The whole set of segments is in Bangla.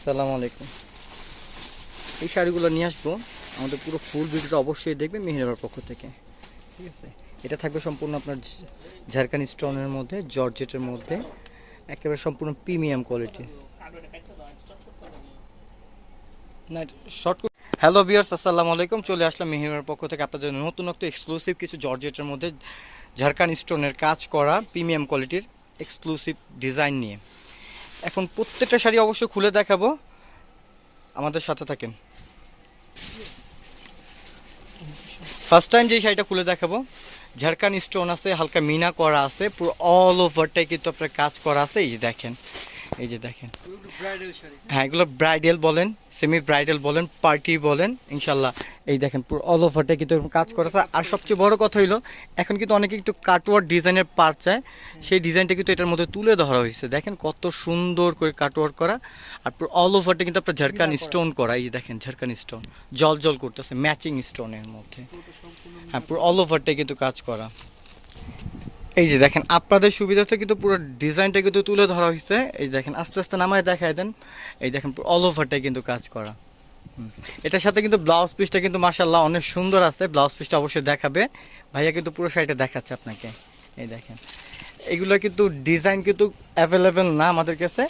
আসসালামু আলাইকুম। এই শাড়িগুলো নিয়ে আসবো, আমাদের পুরো ফুল ভিডিওটা অবশ্যই দেখবে মেহেরাবার পক্ষ থেকে, ঠিক আছে? এটা থাকবে সম্পূর্ণ আপনার ঝাড়খান স্টোনের মধ্যে, জর্জেটের মধ্যে, একেবারে সম্পূর্ণ প্রিমিয়াম কোয়ালিটি। না শর্ট। হ্যালো ভিউয়ার্স, আসসালামু আলাইকুম। চলে আসলাম মেহেরাবার পক্ষ থেকে আপনাদের নতুনত্ব এক্সক্লুসিভ কিছু জর্জেটের মধ্যে ঝাড়খান স্টোনের কাজ করা প্রিমিয়াম কোয়ালিটির এক্সক্লুসিভ ডিজাইন নিয়ে। এখন প্রত্যেকটা শাড়ি অবশ্যই খুলে দেখাবো, আমাদের সাথে থাকেন। ফার্স্ট টাইম যে শাড়িটা খুলে দেখাবো, ঝাড়খান স্টোন আছে, হালকা মিনা করা আছে, পুরো অল ওভারটাই কিন্তু আপনার কাজ করা আছে। এই যে দেখেন, এই যে দেখেন, হ্যাঁ এগুলো ব্রাইডাল বলেন, সেমি ব্রাইডাল বলেন, পার্টি বলেন, ইনশাল্লাহ। এই দেখেন পুরো অল ওভারটা কিন্তু কাজ করা আছে। আর সবচেয়ে বড় কথা হইলো, এখন কিন্তু অনেকে একটু কাটওয়ার্ক ডিজাইনের পার্ট চায়, সেই ডিজাইনটা কিন্তু এটার মধ্যে তুলে ধরা হয়েছে। দেখেন কত সুন্দর করে কাটওয়ার্ক করা, আর পুরো অল ওভারটা কিন্তু আপনার ঝাড়খান স্টোন করা। এই যে দেখেন ঝাড়খান স্টোন জল জল করতেছে ম্যাচিং স্টোনের মধ্যে। হ্যাঁ পুরো অল ওভারটাই কিন্তু কাজ করা। এই যে দেখেন, আপনাদের সুবিধাতে কিন্তু পুরো ডিজাইনটা কিন্তু তুলে ধরা হয়েছে। এই দেখেন, আস্তে আস্তে নামায় দেখায় দেন। এই দেখেন পুরো অল ওভারটাই কিন্তু কাজ করা। এটার সাথে কিন্তু ব্লাউজ পিসটা কিন্তু মাশাআল্লাহ অনেক সুন্দর আছে। ব্লাউজ পিসটা অবশ্যই দেখাবে ভাইয়া, কিন্তু পুরো শাড়িটা দেখাচ্ছে আপনাকে। এই দেখেন, এগুলো কিন্তু ডিজাইন কিন্তু অ্যাভেলেবেল না আমাদের কাছে।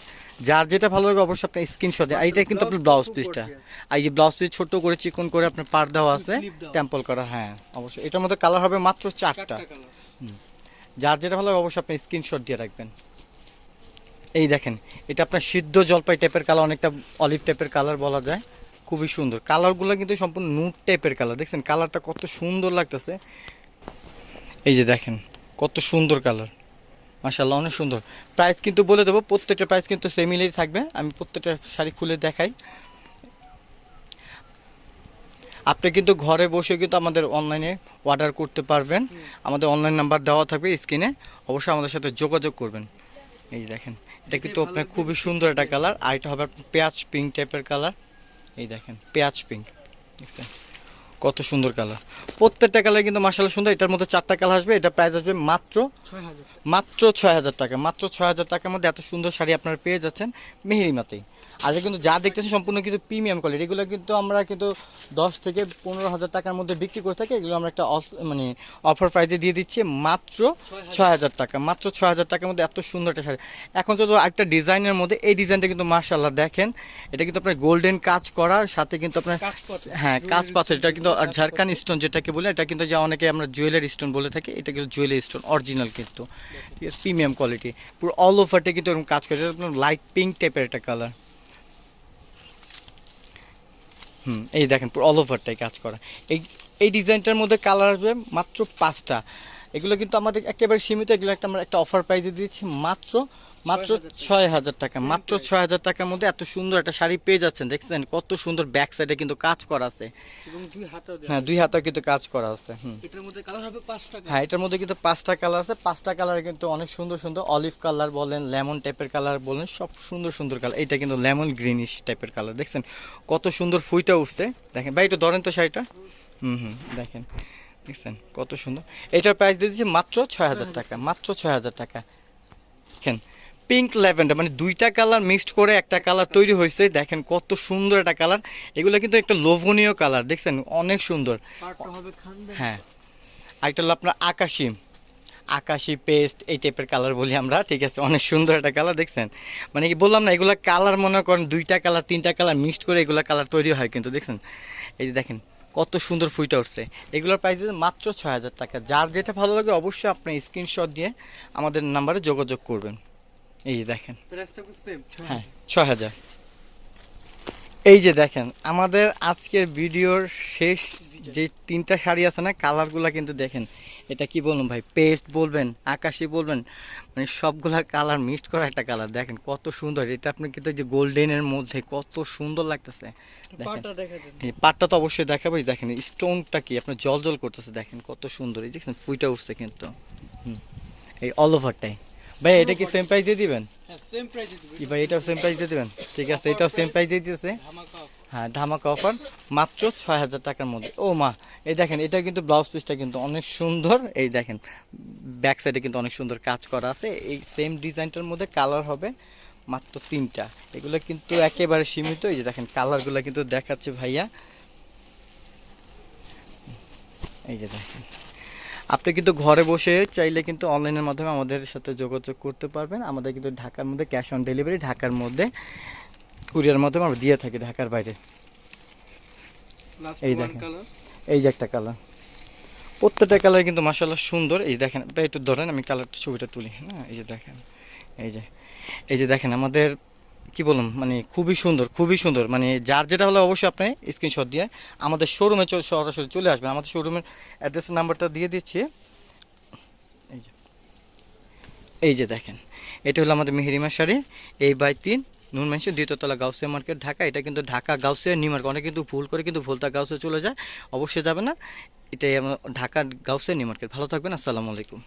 যার যেটা ভালো লাগে অবশ্যই আপনি স্ক্রিনশট দেন। এইটা কিন্তু আপনার ব্লাউজ পিসটা, আর এই ব্লাউজ পিস ছোট করে চিকন করে আপনার পার দেওয়া আছে, টেম্পল করা। হ্যাঁ অবশ্যই এটার মধ্যে কালার হবে মাত্র 4টা। যার যেটা ভালো লাগে অবশ্যই আপনি স্ক্রিনশট দিয়ে রাখবেন। এই দেখেন, এটা আপনার সিদ্ধ জলপাই টাইপের কালার, অনেকটা অলিভ টাইপের কালার বলা যায়। খুবই সুন্দর কালারগুলো, কিন্তু সম্পূর্ণ নুট টাইপের কালার। দেখছেন কালারটা কত সুন্দর লাগতেছে। এই যে দেখেন কত সুন্দর কালার, মাশাআল্লাহ অনেক সুন্দর। প্রাইস কিন্তু বলে দেবো, প্রত্যেকটা প্রাইস কিন্তু সেমিলেই থাকবে। আমি প্রত্যেকটা শাড়ি খুলে দেখাই। আপনি কিন্তু ঘরে বসে কিন্তু আমাদের অনলাইনে অর্ডার করতে পারবেন। আমাদের অনলাইন নাম্বার দেওয়া থাকবে স্ক্রিনে, অবশ্যই আমাদের সাথে যোগাযোগ করবেন। এই দেখেন, এটা কিন্তু আপনার খুবই সুন্দর একটা কালার। আর এটা হবে পেঁয়াজ পিঙ্ক টাইপের কালার। এই দেখেন পেঁয়াজ পিঙ্ক, দেখছেন কত সুন্দর কালার। প্রত্যেকটা কালার কিন্তু মাশাআল্লাহ সুন্দর। এটার মধ্যে 4টা কালার আসবে। এটা প্রাইস আসবে মাত্র 6,000 টাকা। মাত্র 6,000 টাকার মধ্যে এত সুন্দর শাড়ি আপনারা পেয়ে যাচ্ছেন মেহেরিমাতেই। আর কিন্তু যা দেখতেছেন সম্পূর্ণ কিন্তু প্রিমিয়াম কোয়ালিটি। এগুলো কিন্তু আমরা কিন্তু 10 থেকে 15,000 টাকার মধ্যে বিক্রি করে থাকি। এগুলো আমরা একটা মানে অফার প্রাইসে দিয়ে দিচ্ছি মাত্র 6,000 টাকা। মাত্র 6,000 টাকার মধ্যে এত সুন্দর একটা শাড়ি। এখন যদি একটা ডিজাইনের মধ্যে, এই ডিজাইনটা কিন্তু মাশাআল্লাহ দেখেন, এটা কিন্তু আপনার গোল্ডেন কাজ করার সাথে কিন্তু আপনার, হ্যাঁ কাজ পাথর। এটা কিন্তু ঝাড়খান স্টোন যেটাকে বলে, এটা কিন্তু যা অনেকে আমরা জুয়েলারি স্টোন বলে থাকি, এটা কিন্তু জুয়েলারি স্টোন অরিজিনাল কিন্তু, ঠিক আছে, প্রিমিয়াম কোয়ালিটি। পুরো অল ওভারটা কিন্তু এরকম কাজ করে। লাইট পিঙ্ক টাইপের একটা কালার। এই দেখেন পুরো অল ওভারটাই কাজ করা। এই এই ডিজাইনটার মধ্যে কালার আসবে মাত্র 5টা। এগুলো কিন্তু আমাদের একেবারে সীমিত। এগুলো একটা আমরা একটা অফার প্রাইসে দিচ্ছি মাত্র 6,000 টাকা। মাত্র 6,000 টাকার মধ্যে এত সুন্দর একটা শাড়ি পেয়ে যাচ্ছেন। দেখছেন কত সুন্দর, ব্যাক সাইডে কিন্তু কাজ করা আছে। হ্যাঁ 2 হাতে কিন্তু কাজ করা আছে। এটার মধ্যে কালার হবে 5টা। হ্যাঁ এটার মধ্যে কিন্তু 5টা কালার আছে। 5টা কালার কিন্তু অনেক সুন্দর সুন্দর, অলিভ কালার বলেন, লেমন টাইপের কালার বলেন, সব সুন্দর সুন্দর কালার। এটা কিন্তু লেমন গ্রিনিশ টাইপের কালার। দেখছেন কত সুন্দর ফুইটা উঠছে। দেখেন ভাই একটু ধরেন তো শাড়িটা। দেখেন, দেখছেন কত সুন্দর। এটার প্রাইস দিয়ে দিচ্ছি মাত্র 6,000 টাকা। মাত্র 6,000 টাকা। দেখেন পিঙ্ক ল্যাভেন্ডার, মানে 2টা কালার মিক্সড করে একটা কালার তৈরি হয়েছে। দেখেন কত সুন্দর একটা কালার। এগুলো কিন্তু একটা লোভনীয় কালার, দেখছেন অনেক সুন্দর। হ্যাঁ আরেকটা হলো আপনার আকাশি, আকাশি পেস্ট এই টাইপের কালার বলি আমরা, ঠিক আছে, অনেক সুন্দর একটা কালার। দেখছেন মানে কি বললাম না, এগুলা কালার মনে করেন 2টা কালার 3টা কালার মিক্সড করে এগুলা কালার তৈরি হয় কিন্তু। দেখছেন এই যে দেখেন কত সুন্দর ফুইটা উঠছে। এগুলোর প্রাইস মাত্র 6,000 টাকা। যার যেটা ভালো লাগে অবশ্যই আপনি স্ক্রিনশট দিয়ে আমাদের নাম্বারে যোগাযোগ করবেন। এই যে দেখেন, হ্যাঁ 6,000। এই যে দেখেন আমাদের আজকের ভিডিওর শেষ যে 3টা শাড়ি আছে না, কালারগুলা কিন্তু দেখেন। এটা কি বলুন ভাই, পেস্ট বলবেন, আকাশি বলবেন, মানে সবগুলা কালার মিক্সড করা একটা কালার। দেখেন কত সুন্দর। এটা আপনি কিন্তু যে গোল্ডেনের মধ্যে কত সুন্দর লাগতেছে। দেখেন এই পাটটা তো অবশ্যই দেখাবো। দেখেন স্টোনটা কি আপনার জল জল করতেছে। দেখেন কত সুন্দর। এই দেখেন ফুইটা উঠছে কিন্তু। এই অল ওভারটাই। ভাই এটা কি সেম প্রাইস দিয়ে দিবেন? কি ভাই এটাও সেম প্রাইস দিয়ে দিবেন? ঠিক আছে, এটাও সেম প্রাইস দিয়ে দিয়েছে। হ্যাঁ ধামাকা অফার মাত্র 6,000 টাকার মধ্যে। ও মা, এই দেখেন এটা কিন্তু ব্লাউজ পিসটা কিন্তু অনেক সুন্দর। এই দেখেন ব্যাক সাইডে কিন্তু অনেক সুন্দর কাজ করা আছে। এই সেম ডিজাইনটার মধ্যে কালার হবে মাত্র 3টা। এগুলো কিন্তু একেবারে সীমিত। এই যে দেখেন কালারগুলো কিন্তু দেখাচ্ছে ভাইয়া, এই যে দেখেন। আপনি কিন্তু ঘরে বসে চাইলে কিন্তু অনলাইনের মাধ্যমে আমাদের সাথে যোগাযোগ করতে পারবেন। আমাদের কিন্তু ঢাকার মধ্যে ক্যাশ অন ডেলিভারি, ঢাকার মধ্যে কুরিয়ার মাধ্যমে আমরা দিয়ে থাকি, ঢাকার বাইরে। এই দেখেন, এই যে একটা কালার, প্রত্যেকটা কালার কিন্তু মাশাআল্লাহ সুন্দর। এই দেখেন ভাই, একটু ধরেন আমি কালারটা ছবিটা তুলি। হ্যাঁ, এই যে দেখেন, এই যে এই যে দেখেন আমাদের কি বলুন, মানে খুবই সুন্দর, খুবই সুন্দর। মানে যার যেটা হলে অবশ্যই আপনি স্ক্রিনশট দিয়ে আমাদের শোরুমে সরাসরি চলে আসবেন। আমাদের শোরুমের অ্যাড্রেস নাম্বারটা দিয়ে দিচ্ছি। এই যে, এই যে দেখেন, এটা হলো আমাদের মেহেরিমা শাড়ি, এই বাই 3 নুন মেনশন, দ্বিতীয়তলা, গাউসিয়া মার্কেট, ঢাকা। এটা কিন্তু ঢাকা গাউসিয়া নিউ মার্কেট। অনেকে কিন্তু ভুল করে কিন্তু ভুলতা গাউসিয়া চলে যায়, অবশ্যই যাবে না। এটাই আমার ঢাকা গাউসিয়া নিউ মার্কেট। ভালো থাকবেন, আসসালামু আলাইকুম।